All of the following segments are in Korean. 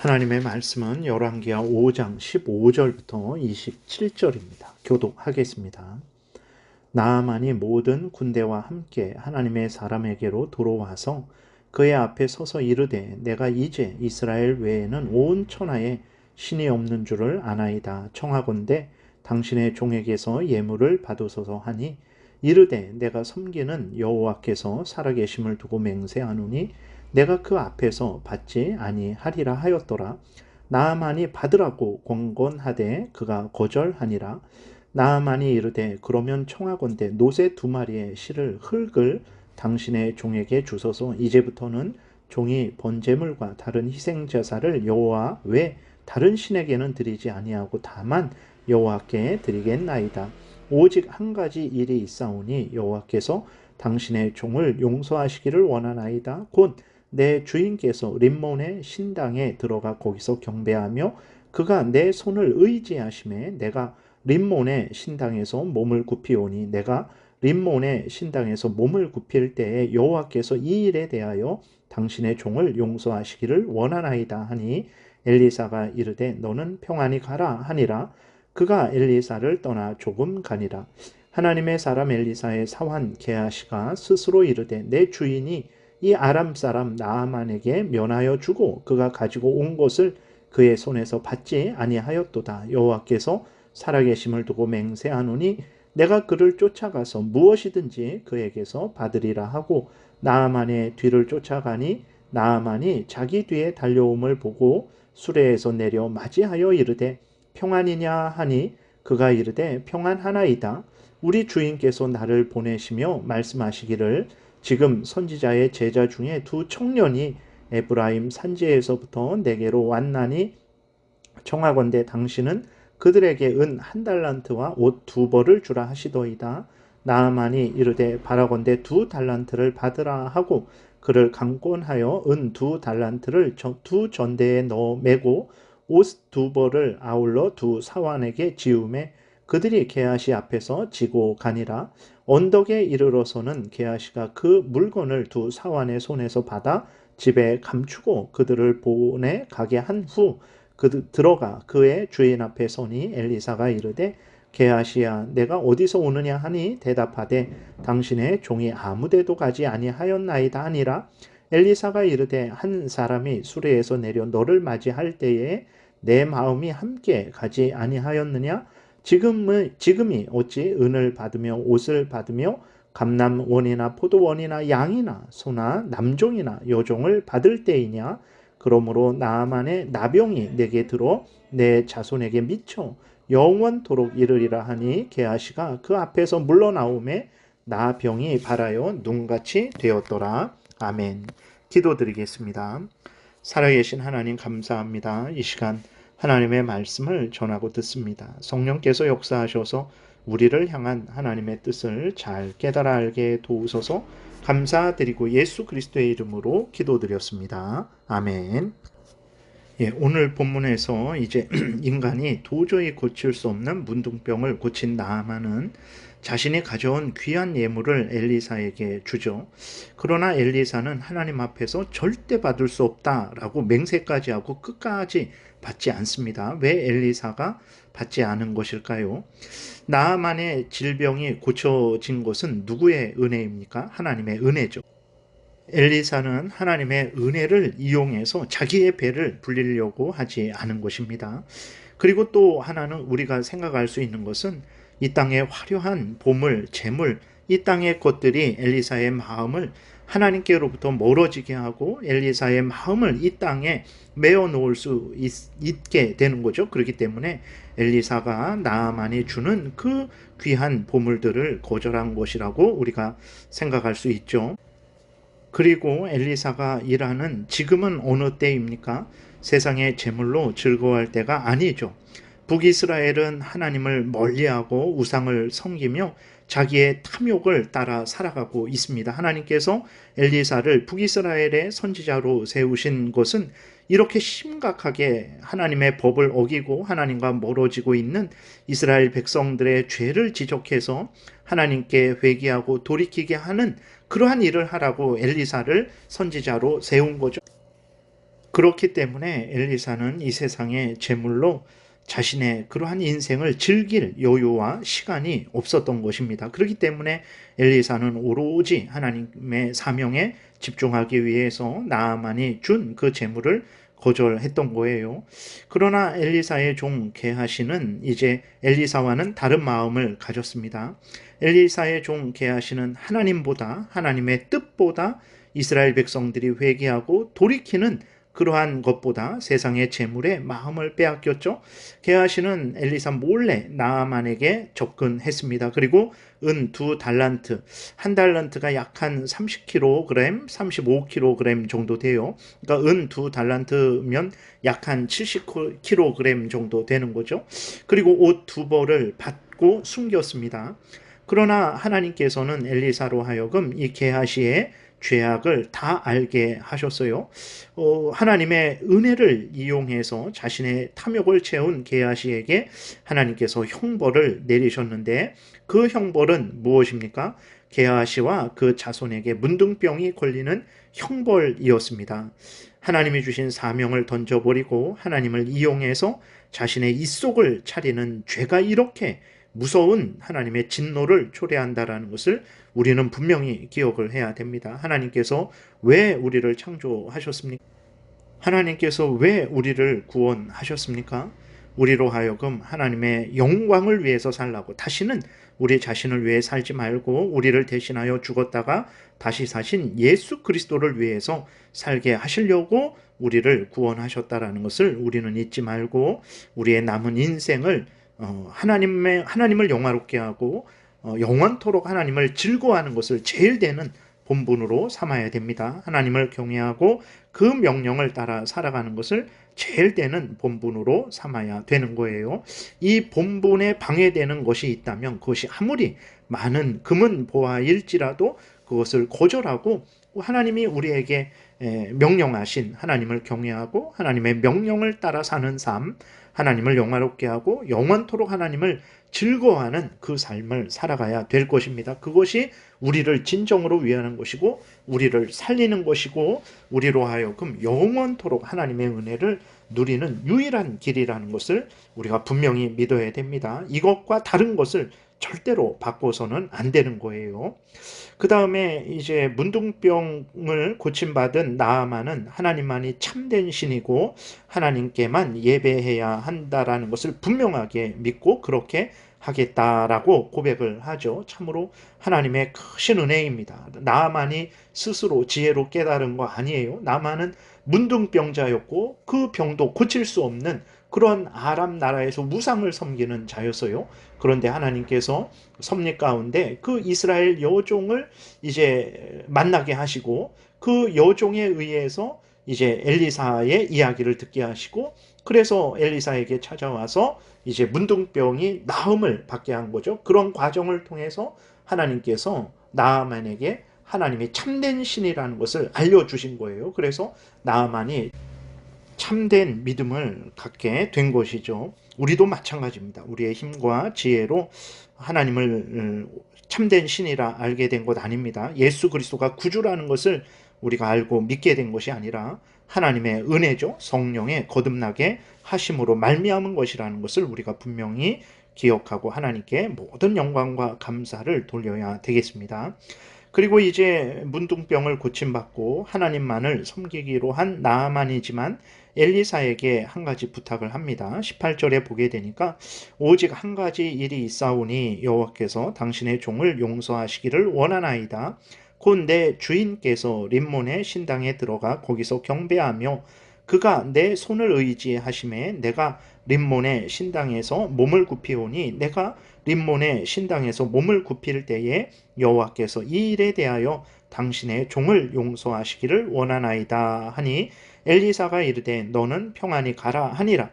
하나님의 말씀은 열왕기하 5장 15절부터 27절입니다. 교독하겠습니다. 나아만이 모든 군대와 함께 하나님의 사람에게로 들어와서 그의 앞에 서서 이르되 내가 이제 이스라엘 외에는 온 천하에 신이 없는 줄을 아나이다. 청하건대 당신의 종에게서 예물을 받으소서 하니 이르되 내가 섬기는 여호와께서 살아계심을 두고 맹세하노니 내가 그 앞에서 받지 아니하리라 하였더라. 나아만이 받으라고 권건하되 그가 거절하니라. 나아만이 이르되 그러면 청하건대 노새 2마리의 실을 흙을 당신의 종에게 주소서. 이제부터는 종이 번제물과 다른 희생제사를 여호와 외 다른 신에게는 드리지 아니하고 다만 여호와께 드리겠나이다. 오직 한 가지 일이 있사오니 여호와께서 당신의 종을 용서하시기를 원하나이다. 곧 내 주인께서 림몬의 신당에 들어가 거기서 경배하며 그가 내 손을 의지하심에 내가 림몬의 신당에서 몸을 굽히오니 내가 림몬의 신당에서 몸을 굽힐 때에 여호와께서 이 일에 대하여 당신의 종을 용서하시기를 원하나이다 하니 엘리사가 이르되 너는 평안히 가라 하니라. 그가 엘리사를 떠나 조금 가니라. 하나님의 사람 엘리사의 사환 게하시가 스스로 이르되 내 주인이 이 아람 사람 나아만에게 면하여 주고 그가 가지고 온 것을 그의 손에서 받지 아니하였도다. 여호와께서 살아계심을 두고 맹세하노니 내가 그를 쫓아가서 무엇이든지 그에게서 받으리라 하고 나아만의 뒤를 쫓아가니 나아만이 자기 뒤에 달려옴을 보고 수레에서 내려 맞이하여 이르되 평안이냐 하니 그가 이르되 평안하나이다. 우리 주인께서 나를 보내시며 말씀하시기를 지금 선지자의 제자 중에 2 청년이 에브라임 산지에서부터 내게로 왔나니 청하건대 당신은 그들에게 은 1달란트와 옷 2벌을 주라 하시더이다. 나아만이 이르되 바라건대 2달란트를 받으라 하고 그를 강권하여 은 2달란트를 2 전대에 넣어 메고 옷 2벌을 아울러 2 사환에게 지우매 그들이 게하시 앞에서 지고 가니라. 언덕에 이르러서는 게하시가 그 물건을 2 사환의 손에서 받아 집에 감추고 그들을 보내 가게 한 후 들어가 그의 주인 앞에 서니 엘리사가 이르되 게하시야 내가 어디서 오느냐 하니 대답하되 당신의 종이 아무데도 가지 아니하였나이다 하니라. 엘리사가 이르되 한 사람이 수레에서 내려 너를 맞이할 때에 내 마음이 함께 가지 아니하였느냐? 지금이 어찌 은을 받으며 옷을 받으며 감남원이나 포도원이나 양이나 소나 남종이나 여종을 받을 때이냐? 그러므로 나아만의 나병이 내게 들어 내 자손에게 미쳐 영원토록 이르리라 하니 게하시가 그 앞에서 물러나오매 나병이 발하여 눈같이 되었더라. 아멘. 기도드리겠습니다. 살아계신 하나님 감사합니다. 이 시간 하나님의 말씀을 전하고 듣습니다. 성령께서 역사하셔서 우리를 향한 하나님의 뜻을 잘 깨달아 알게 도우소서. 감사드리고 예수 그리스도의 이름으로 기도드렸습니다. 아멘. 오늘 본문에서 이제 인간이 도저히 고칠 수 없는 문둥병을 고친 나아만은 자신이 가져온 귀한 예물을 엘리사에게 주죠. 그러나 엘리사는 하나님 앞에서 절대 받을 수 없다라고 맹세까지 하고 끝까지 받지 않습니다. 왜 엘리사가 받지 않은 것일까요? 나아만의 질병이 고쳐진 것은 누구의 은혜입니까? 하나님의 은혜죠. 엘리사는 하나님의 은혜를 이용해서 자기의 배를 불리려고 하지 않은 것입니다. 그리고 또 하나는 우리가 생각할 수 있는 것은 이 땅의 화려한 보물, 재물, 이 땅의 것들이 엘리사의 마음을 하나님께로부터 멀어지게 하고 엘리사의 마음을 이 땅에 메어 놓을 수 있게 되는 거죠. 그렇기 때문에 엘리사가 나아만이 주는 그 귀한 보물들을 거절한 것이라고 우리가 생각할 수 있죠. 그리고 엘리사가 일하는 지금은 어느 때입니까? 세상의 재물로 즐거워할 때가 아니죠. 북이스라엘은 하나님을 멀리하고 우상을 섬기며 자기의 탐욕을 따라 살아가고 있습니다. 하나님께서 엘리사를 북이스라엘의 선지자로 세우신 것은 이렇게 심각하게 하나님의 법을 어기고 하나님과 멀어지고 있는 이스라엘 백성들의 죄를 지적해서 하나님께 회개하고 돌이키게 하는 그러한 일을 하라고 엘리사를 선지자로 세운 거죠. 그렇기 때문에 엘리사는 이 세상의 재물로 자신의 그러한 인생을 즐길 여유와 시간이 없었던 것입니다. 그렇기 때문에 엘리사는 오로지 하나님의 사명에 집중하기 위해서 나아만이 준 그 재물을 거절했던 거예요. 그러나 엘리사의 종 게하시는 이제 엘리사와는 다른 마음을 가졌습니다. 엘리사의 종 게하시는 하나님보다, 하나님의 뜻보다 이스라엘 백성들이 회개하고 돌이키는 그러한 것보다 세상의 재물에 마음을 빼앗겼죠. 게하시는 엘리사 몰래 나아만에게 접근했습니다. 그리고 은 2달란트, 한 달란트가 약 한 30kg, 35kg 정도 돼요. 그러니까 은 2달란트면 약 한 70kg 정도 되는 거죠. 그리고 옷 2벌을 받고 숨겼습니다. 그러나 하나님께서는 엘리사로 하여금 이 게하시의 죄악을 다 알게 하셨어요. 하나님의 은혜를 이용해서 자신의 탐욕을 채운 게하시에게 하나님께서 형벌을 내리셨는데 그 형벌은 무엇입니까? 게하시와 그 자손에게 문둥병이 걸리는 형벌이었습니다. 하나님이 주신 사명을 던져버리고 하나님을 이용해서 자신의 입속을 차리는 죄가 이렇게 무서운 하나님의 진노를 초래한다라는 것을 우리는 분명히 기억을 해야 됩니다. 하나님께서 왜 우리를 창조하셨습니까? 하나님께서 왜 우리를 구원하셨습니까? 우리로 하여금 하나님의 영광을 위해서 살라고, 다시는 우리 자신을 위해 살지 말고 우리를 대신하여 죽었다가 다시 사신 예수 그리스도를 위해서 살게 하시려고 우리를 구원하셨다라는 것을 우리는 잊지 말고 우리의 남은 인생을 하나님을 영화롭게 하고 영원토록 하나님을 즐거워하는 것을 제일 되는 본분으로 삼아야 됩니다. 하나님을 경외하고 그 명령을 따라 살아가는 것을 제일 되는 본분으로 삼아야 되는 거예요. 이 본분에 방해되는 것이 있다면 그것이 아무리 많은 금은 보화일지라도 그것을 거절하고 하나님이 우리에게 명령하신 하나님을 경외하고 하나님의 명령을 따라 사는 삶, 하나님을 영화롭게 하고 영원토록 하나님을 즐거워하는 그 삶을 살아가야 될 것입니다. 그것이 우리를 진정으로 위하는 것이고 우리를 살리는 것이고 우리로 하여금 영원토록 하나님의 은혜를 누리는 유일한 길이라는 것을 우리가 분명히 믿어야 됩니다. 이것과 다른 것을 절대로 바꿔서는 안 되는 거예요. 그 다음에 이제 문둥병을 고침받은 나아만은 하나님만이 참된 신이고 하나님께만 예배해야 한다라는 것을 분명하게 믿고 그렇게 하겠다라고 고백을 하죠. 참으로 하나님의 크신 은혜입니다. 나아만이 스스로 지혜로 깨달은 거 아니에요. 나아만은 문둥병자였고 그 병도 고칠 수 없는 그런 아람 나라에서 우상을 섬기는 자였어요. 그런데 하나님께서 섭리 가운데 그 이스라엘 여종을 이제 만나게 하시고 그 여종에 의해서 이제 엘리사의 이야기를 듣게 하시고 그래서 엘리사에게 찾아와서 이제 문둥병이 나음을 받게 한 거죠. 그런 과정을 통해서 하나님께서 나아만에게 하나님이 참된 신이라는 것을 알려주신 거예요. 그래서 나아만이 참된 믿음을 갖게 된 것이죠. 우리도 마찬가지입니다. 우리의 힘과 지혜로 하나님을 참된 신이라 알게 된 것 아닙니다. 예수 그리스도가 구주라는 것을 우리가 알고 믿게 된 것이 아니라 하나님의 은혜죠. 성령의 거듭나게 하심으로 말미암은 것이라는 것을 우리가 분명히 기억하고 하나님께 모든 영광과 감사를 돌려야 되겠습니다. 그리고 이제 문둥병을 고침받고 하나님만을 섬기기로 한 나아만이지만 엘리사에게 한 가지 부탁을 합니다. 18절에 보게 되니까 오직 한 가지 일이 있사오니 여호와께서 당신의 종을 용서하시기를 원하나이다. 곧 내 주인께서 림몬의 신당에 들어가 거기서 경배하며 그가 내 손을 의지하심에 내가 림몬의 신당에서 몸을 굽히오니 내가 림몬의 신당에서 몸을 굽힐 때에 여호와께서 이 일에 대하여 당신의 종을 용서하시기를 원하나이다 하니 엘리사가 이르되 너는 평안히 가라 하니라.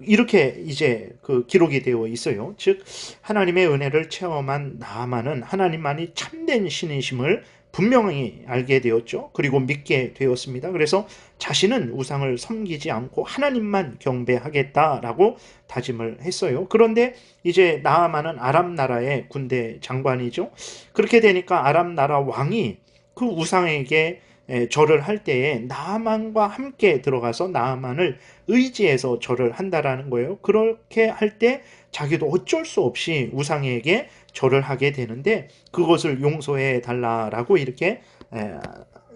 이렇게 이제 그 기록이 되어 있어요. 즉 하나님의 은혜를 체험한 나아만은 하나님만이 참된 신이심을 분명히 알게 되었죠. 그리고 믿게 되었습니다. 그래서 자신은 우상을 섬기지 않고 하나님만 경배하겠다라고 다짐을 했어요. 그런데 이제 나아만은 아람 나라의 군대 장관이죠. 그렇게 되니까 아람 나라 왕이 그 우상에게 절을 할 때에 나아만과 함께 들어가서 나아만을 의지해서 절을 한다라는 거예요. 그렇게 할 때 자기도 어쩔 수 없이 우상에게 절을 하게 되는데 그것을 용서해 달라라고 이렇게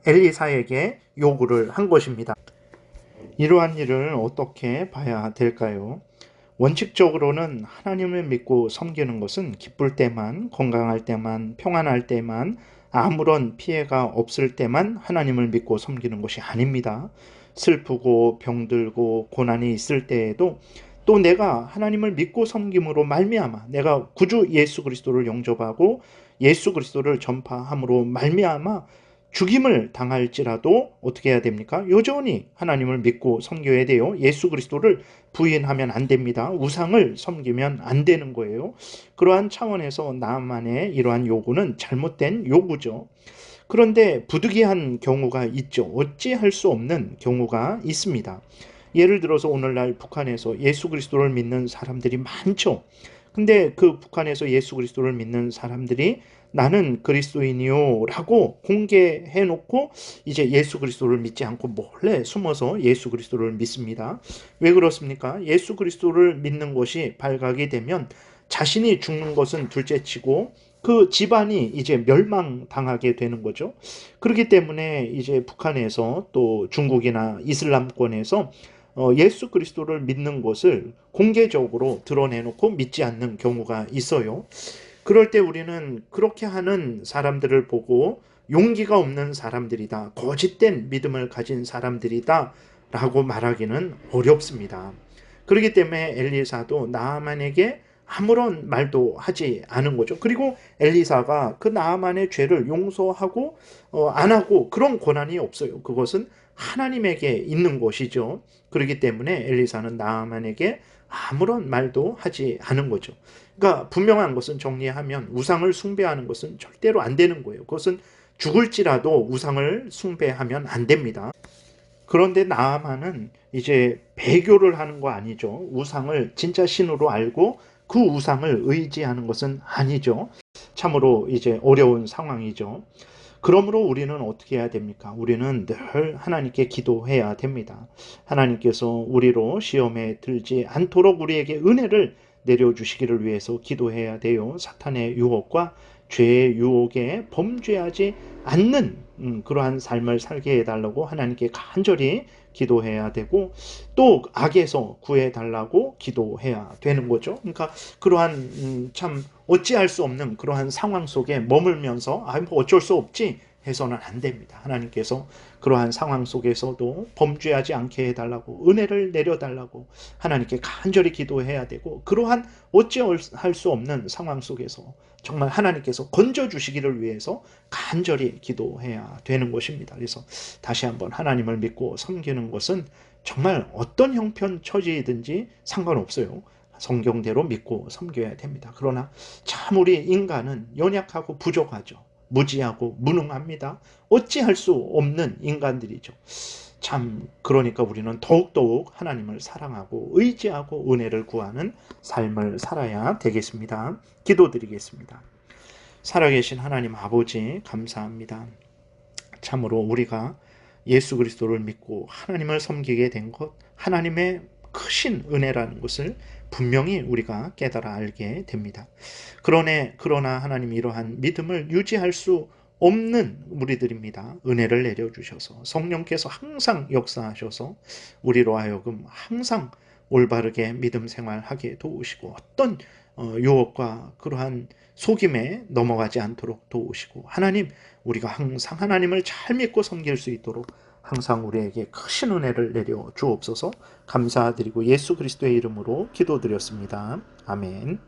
엘리사에게 요구를 한 것입니다. 이러한 일을 어떻게 봐야 될까요? 원칙적으로는 하나님을 믿고 섬기는 것은 기쁠 때만, 건강할 때만, 평안할 때만, 아무런 피해가 없을 때만 하나님을 믿고 섬기는 것이 아닙니다. 슬프고 병들고 고난이 있을 때에도 또 내가 하나님을 믿고 섬김으로 말미암아 내가 구주 예수 그리스도를 영접하고 예수 그리스도를 전파함으로 말미암아 죽임을 당할지라도 어떻게 해야 됩니까? 여전히 하나님을 믿고 섬겨야 돼요. 예수 그리스도를 부인하면 안 됩니다. 우상을 섬기면 안 되는 거예요. 그러한 차원에서 나만의 이러한 요구는 잘못된 요구죠. 그런데 부득이한 경우가 있죠. 어찌할 수 없는 경우가 있습니다. 예를 들어서 오늘날 북한에서 예수 그리스도를 믿는 사람들이 많죠. 근데 그 북한에서 예수 그리스도를 믿는 사람들이 나는 그리스도인이요 라고 공개해 놓고 이제 예수 그리스도를 믿지 않고 몰래 숨어서 예수 그리스도를 믿습니다. 왜 그렇습니까? 예수 그리스도를 믿는 것이 발각이 되면 자신이 죽는 것은 둘째치고 그 집안이 이제 멸망당하게 되는 거죠. 그렇기 때문에 이제 북한에서 또 중국이나 이슬람권에서 예수 그리스도를 믿는 것을 공개적으로 드러내놓고 믿지 않는 경우가 있어요. 그럴 때 우리는 그렇게 하는 사람들을 보고 용기가 없는 사람들이다, 거짓된 믿음을 가진 사람들이다 라고 말하기는 어렵습니다. 그렇기 때문에 엘리사도 나아만에게 아무런 말도 하지 않은 거죠. 그리고 엘리사가 그 나아만의 죄를 용서하고 안 하고 그런 권한이 없어요. 그것은 하나님에게 있는 것이죠. 그렇기 때문에 엘리사는 나아만에게 아무런 말도 하지 않은 거죠. 그러니까 분명한 것은 정리하면 우상을 숭배하는 것은 절대로 안 되는 거예요. 그것은 죽을지라도 우상을 숭배하면 안 됩니다. 그런데 나아만은 이제 배교를 하는 거 아니죠. 우상을 진짜 신으로 알고 그 우상을 의지하는 것은 아니죠. 참으로 이제 어려운 상황이죠. 그러므로 우리는 어떻게 해야 됩니까? 우리는 늘 하나님께 기도해야 됩니다. 하나님께서 우리로 시험에 들지 않도록 우리에게 은혜를 내려주시기를 위해서 기도해야 돼요. 사탄의 유혹과 죄의 유혹에 범죄하지 않는 그러한 삶을 살게 해달라고 하나님께 간절히 기도해야 되고 또 악에서 구해달라고 기도해야 되는 거죠. 그러니까 그러한 참 어찌할 수 없는 그러한 상황 속에 머물면서 뭐 어쩔 수 없지 해서는 안 됩니다. 하나님께서 그러한 상황 속에서도 범죄하지 않게 해달라고 은혜를 내려달라고 하나님께 간절히 기도해야 되고 그러한 어찌할 수 없는 상황 속에서 정말 하나님께서 건져주시기를 위해서 간절히 기도해야 되는 것입니다. 그래서 다시 한번 하나님을 믿고 섬기는 것은 정말 어떤 형편 처지든지 상관없어요. 성경대로 믿고 섬겨야 됩니다. 그러나 참 우리 인간은 연약하고 부족하죠. 무지하고 무능합니다. 어찌할 수 없는 인간들이죠. 참 그러니까 우리는 더욱더욱 하나님을 사랑하고 의지하고 은혜를 구하는 삶을 살아야 되겠습니다. 기도드리겠습니다. 살아계신 하나님 아버지 감사합니다. 참으로 우리가 예수 그리스도를 믿고 하나님을 섬기게 된 것 하나님의 크신 은혜라는 것을 분명히 우리가 깨달아 알게 됩니다. 그러나 하나님 이러한 믿음을 유지할 수 없는 우리들입니다. 은혜를 내려주셔서 성령께서 항상 역사하셔서 우리로 하여금 항상 올바르게 믿음 생활하게 도우시고 어떤 유혹과 그러한 속임에 넘어가지 않도록 도우시고 하나님 우리가 항상 하나님을 잘 믿고 섬길 수 있도록 항상 우리에게 크신 은혜를 내려 주옵소서. 감사드리고 예수 그리스도의 이름으로 기도드렸습니다. 아멘.